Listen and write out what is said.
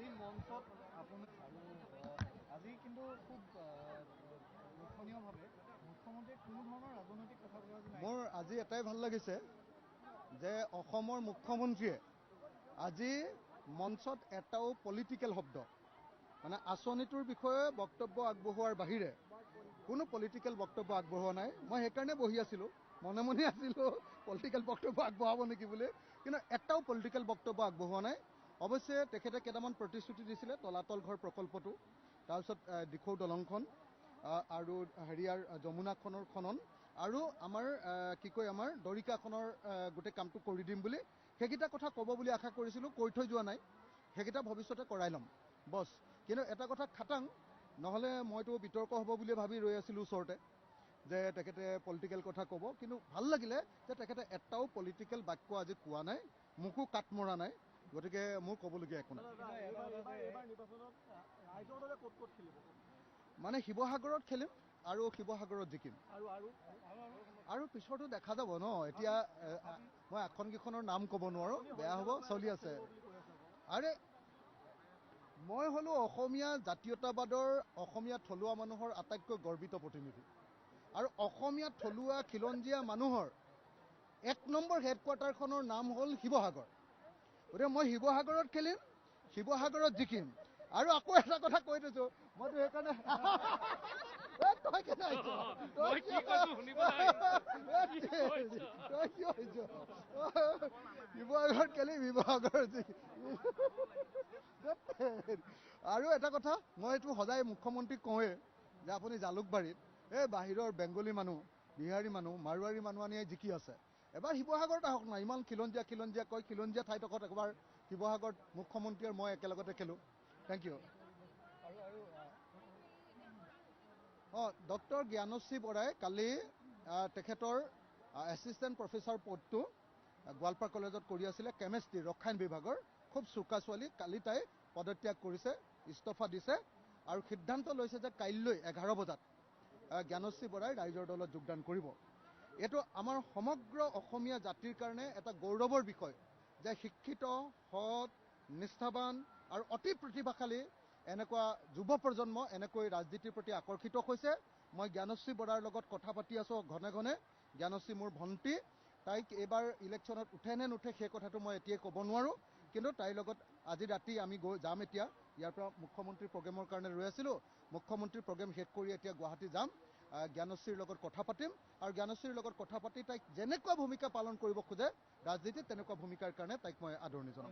আজি মঞ্চত আপুনি আজি কিন্তু খুব লক্ষণীয়ভাৱে মুখ্যমন্ত্ৰীয়ে কোনো ধৰণৰ ৰাজনৈতিক কথা কোৱা নাই। মোৰ আজি এটাই ভাল লাগিছে যে অসমৰ মুখ্যমন্ত্ৰীয়ে আজি মঞ্চত এটাও পলিটিকেল শব্দ মানে আঁচনিটোৰ বিষয়ে বক্তব্য আগবঢ়োৱাৰ বাহিৰে কোনো পলিটিকেল বক্তব্য আগবঢ়োৱা নাই। মই সেইকাৰণে বহি আছিলোঁ, মনে মনে আছিলোঁ পলিটিকেল বক্তব্য আগবঢ়াব নেকি বুলি, কিন্তু এটাও পলিটিকেল বক্তব্য আগবঢ়োৱা নাই। অৱশ্যে তেখেতে কেইটামান প্ৰতিশ্ৰুতি দিছিলে, তলাতল ঘৰ প্ৰকল্পটো, তাৰপিছত দিখৌ দলংখন আৰু হেৰিয়াৰ যমুনাখনৰ খনন আৰু আমাৰ আমাৰ দৰিকাখনৰ গোটেই কামটো কৰি দিম বুলি সেইকেইটা কথা ক'ব বুলি আশা কৰিছিলোঁ, কৈ থৈ যোৱা নাই। সেইকেইটা ভৱিষ্যতে কৰাই ল'ম বছ। কিন্তু এটা কথা খাটাং, নহ'লে মইতো বিতৰ্ক হ'ব বুলি ভাবি ৰৈ আছিলোঁ ওচৰতে যে তেখেতে পলিটিকেল কথা ক'ব, কিন্তু ভাল লাগিলে যে তেখেতে এটাও পলিটিকেল বাক্য আজি কোৱা নাই, মোকো কাট মৰা নাই, গতিকে মোৰ ক'বলগীয়া একো নাই। মানে শিৱসাগৰত খেলিম আৰু শিৱসাগৰত জিকিম আৰু পিছৰটো দেখা যাব ন। এতিয়া মই আসনকেইখনৰ নাম ক'ব নোৱাৰোঁ, বেয়া হ'ব, চলি আছে। আৰে মই হ'লোঁ অসমীয়া জাতীয়তাবাদৰ অসমীয়া থলুৱা মানুহৰ আটাইতকৈ গৰ্বিত প্ৰতিনিধি আৰু অসমীয়া থলুৱা খিলঞ্জীয়া মানুহৰ 1 নম্বৰ হেডকোৱাৰ্টাৰখনৰ নাম হ'ল শিৱসাগৰ। গতিকে মই শিৱসাগৰত খেলিম, শিৱসাগৰত জিকিম আৰু আকৌ এটা কথা কৈ থৈছোঁ, মইতো সেইকাৰণে শিৱসাগৰত খেলিম, শিৱসাগৰত জিকিম। আৰু এটা কথা মই এইটো সদায় মুখ্যমন্ত্ৰীক কওঁৱেই যে আপুনি জালুকবাৰীত এই বাহিৰৰ বেংগলী মানুহ, বিহাৰী মানুহ, মাৰোৱাৰী মানুহ আনি জিকি আছে, এবাৰ শিৱসাগৰত আহক না। ইমান খিলঞ্জীয়া কয়, খিলঞ্জীয়া ঠাইডোখৰত একবাৰ শিৱসাগৰত মুখ্যমন্ত্ৰী আৰু মই একেলগতে খেলোঁ। Thank U. ডক্টৰ জ্ঞানশ্ৰী বৰাই কালি তেখেতৰ এছিষ্টেণ্ট প্ৰফেচৰ পদটো গোৱালপাৰা কলেজত কৰি আছিলে, কেমেষ্ট্ৰি ৰসায়ন বিভাগৰ, খুব চোকা ছোৱালী। কালি তাই পদত্যাগ কৰিছে, ইস্তফা দিছে আৰু সিদ্ধান্ত লৈছে যে কাইলৈ 11 বজাত জ্ঞানশ্ৰী বৰাই ৰাইজৰ দলত যোগদান কৰিব। এইটো আমাৰ সমগ্ৰ অসমীয়া জাতিৰ কাৰণে এটা গৌৰৱৰ বিষয় যে শিক্ষিত, সৎ, নিষ্ঠাৱান আৰু অতি প্ৰতিভাশালী এনেকুৱা যুৱ প্ৰজন্ম এনেকৈ ৰাজনীতিৰ প্ৰতি আকৰ্ষিত হৈছে। মই জ্ঞানশ্ৰী বৰাৰ লগত কথা পাতি আছোঁ ঘনে ঘনে। জ্ঞানশ্ৰী মোৰ ভণ্টি, তাইক এইবাৰ ইলেকশ্যনত উঠে নে নুঠে সেই কথাটো মই এতিয়াই ক'ব নোৱাৰোঁ, কিন্তু তাইৰ লগত আজি ৰাতি আমি যাম। এতিয়া ইয়াৰ পৰা মুখ্যমন্ত্ৰীৰ প্ৰগ্ৰেমৰ কাৰণে ৰৈ আছিলোঁ, মুখ্যমন্ত্ৰীৰ প্ৰগ্ৰেম শেষ কৰি এতিয়া গুৱাহাটী যাম, জ্ঞানশ্ৰীৰ লগত কথা পাতিম আৰু জ্ঞানশ্ৰীৰ লগত কথা পাতি তাইক যেনেকুৱা ভূমিকা পালন কৰিব খোজে ৰাজনীতিত, তেনেকুৱা ভূমিকাৰ কাৰণে তাইক মই আদৰণি জনাম।